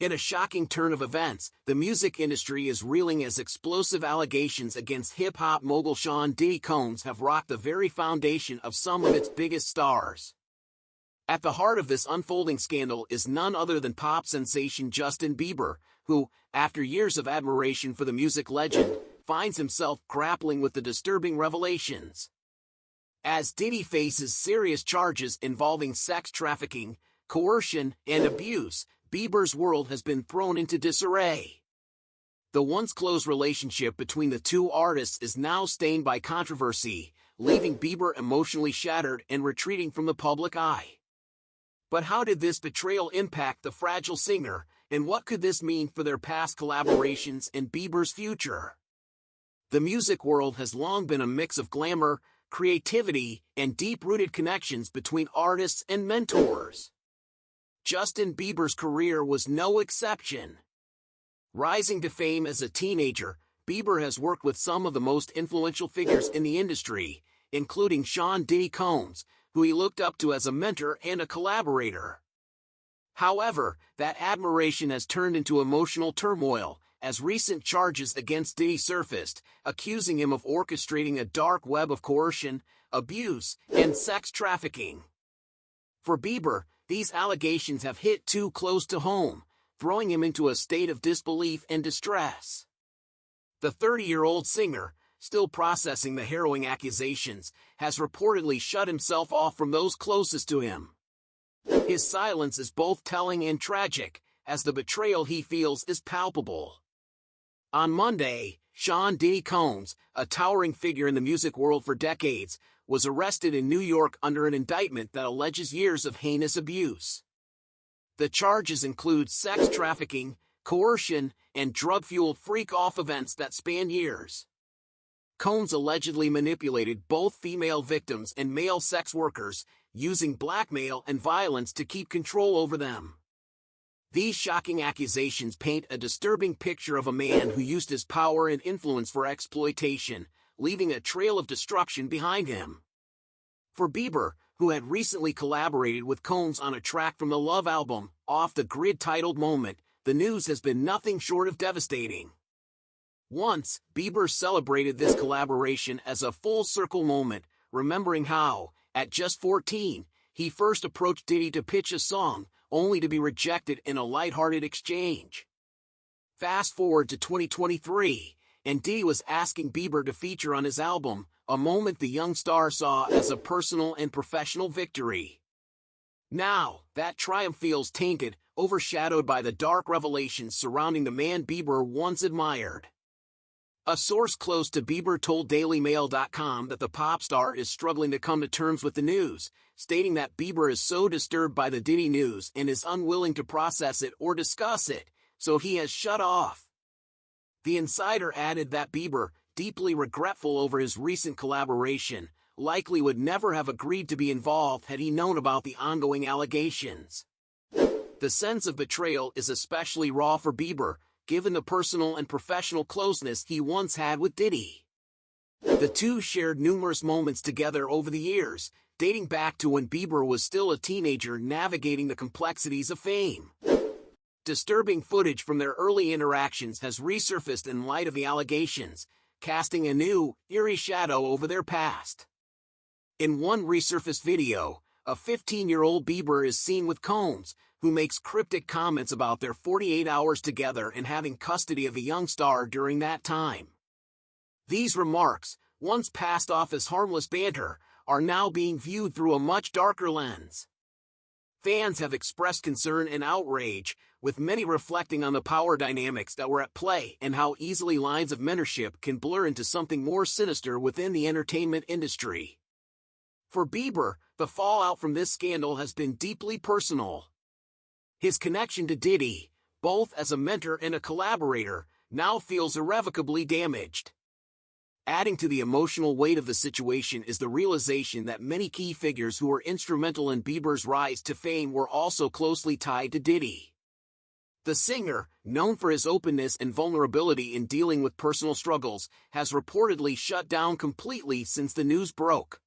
In a shocking turn of events, the music industry is reeling as explosive allegations against hip-hop mogul Sean Diddy Combs have rocked the very foundation of some of its biggest stars. At the heart of this unfolding scandal is none other than pop sensation Justin Bieber, who, after years of admiration for the music legend, finds himself grappling with the disturbing revelations. As Diddy faces serious charges involving sex trafficking, coercion, and abuse, Bieber's world has been thrown into disarray. The once close relationship between the two artists is now stained by controversy, leaving Bieber emotionally shattered and retreating from the public eye. But how did this betrayal impact the fragile singer, and what could this mean for their past collaborations and Bieber's future? The music world has long been a mix of glamour, creativity, and deep-rooted connections between artists and mentors. Justin Bieber's career was no exception. Rising to fame as a teenager, Bieber has worked with some of the most influential figures in the industry, including Sean Diddy Combs, who he looked up to as a mentor and a collaborator. However, that admiration has turned into emotional turmoil, as recent charges against Diddy surfaced, accusing him of orchestrating a dark web of coercion, abuse, and sex trafficking. For Bieber, these allegations have hit too close to home, throwing him into a state of disbelief and distress. The 30-year-old singer, still processing the harrowing accusations, has reportedly shut himself off from those closest to him. His silence is both telling and tragic, as the betrayal he feels is palpable. On Monday, Sean Diddy Combs, a towering figure in the music world for decades, was arrested in New York under an indictment that alleges years of heinous abuse. The charges include sex trafficking, coercion, and drug-fueled freak-off events that span years. Combs allegedly manipulated both female victims and male sex workers, using blackmail and violence to keep control over them. These shocking accusations paint a disturbing picture of a man who used his power and influence for exploitation, leaving a trail of destruction behind him. For Bieber, who had recently collaborated with Combs on a track from the Love album, Off the Grid titled Moment, the news has been nothing short of devastating. Once, Bieber celebrated this collaboration as a full-circle moment, remembering how, at just 14, he first approached Diddy to pitch a song, only to be rejected in a lighthearted exchange. Fast forward to 2023, and Diddy was asking Bieber to feature on his album, a moment the young star saw as a personal and professional victory. Now, that triumph feels tainted, overshadowed by the dark revelations surrounding the man Bieber once admired. A source close to Bieber told DailyMail.com that the pop star is struggling to come to terms with the news, stating that Bieber is so disturbed by the Diddy news and is unwilling to process it or discuss it, so he has shut off. The insider added that Bieber, deeply regretful over his recent collaboration, likely would never have agreed to be involved had he known about the ongoing allegations. The sense of betrayal is especially raw for Bieber, given the personal and professional closeness he once had with Diddy. The two shared numerous moments together over the years, dating back to when Bieber was still a teenager navigating the complexities of fame. Disturbing footage from their early interactions has resurfaced in light of the allegations, casting a new, eerie shadow over their past. In one resurfaced video, a 15-year-old Bieber is seen with Combs, who makes cryptic comments about their 48 hours together and having custody of a young star during that time. These remarks, once passed off as harmless banter, are now being viewed through a much darker lens. Fans have expressed concern and outrage, with many reflecting on the power dynamics that were at play and how easily lines of mentorship can blur into something more sinister within the entertainment industry. For Bieber, the fallout from this scandal has been deeply personal. His connection to Diddy, both as a mentor and a collaborator, now feels irrevocably damaged. Adding to the emotional weight of the situation is the realization that many key figures who were instrumental in Bieber's rise to fame were also closely tied to Diddy. The singer, known for his openness and vulnerability in dealing with personal struggles, has reportedly shut down completely since the news broke.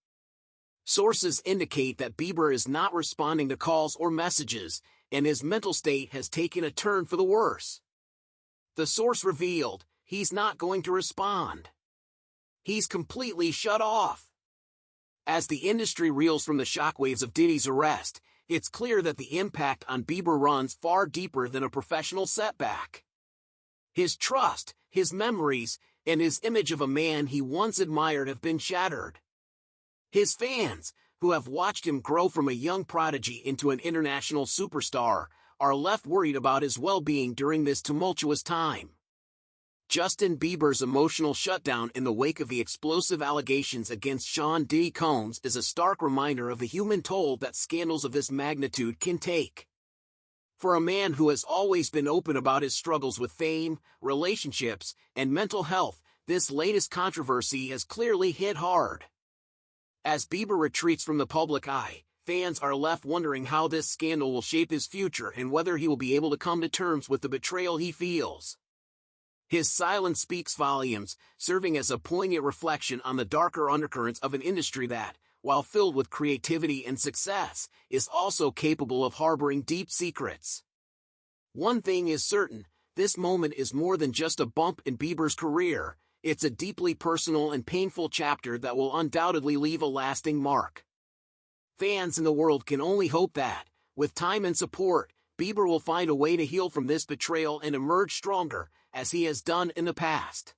Sources indicate that Bieber is not responding to calls or messages, and his mental state has taken a turn for the worse. The source revealed, he's not going to respond. He's completely shut off. As the industry reels from the shockwaves of Diddy's arrest, it's clear that the impact on Bieber runs far deeper than a professional setback. His trust, his memories, and his image of a man he once admired have been shattered. His fans, who have watched him grow from a young prodigy into an international superstar, are left worried about his well-being during this tumultuous time. Justin Bieber's emotional shutdown in the wake of the explosive allegations against Sean Diddy Combs is a stark reminder of the human toll that scandals of this magnitude can take. For a man who has always been open about his struggles with fame, relationships, and mental health, this latest controversy has clearly hit hard. As Bieber retreats from the public eye, fans are left wondering how this scandal will shape his future and whether he will be able to come to terms with the betrayal he feels. His silence speaks volumes, serving as a poignant reflection on the darker undercurrents of an industry that, while filled with creativity and success, is also capable of harboring deep secrets. One thing is certain, this moment is more than just a bump in Bieber's career, it's a deeply personal and painful chapter that will undoubtedly leave a lasting mark. Fans in the world can only hope that, with time and support, Bieber will find a way to heal from this betrayal and emerge stronger, as he has done in the past.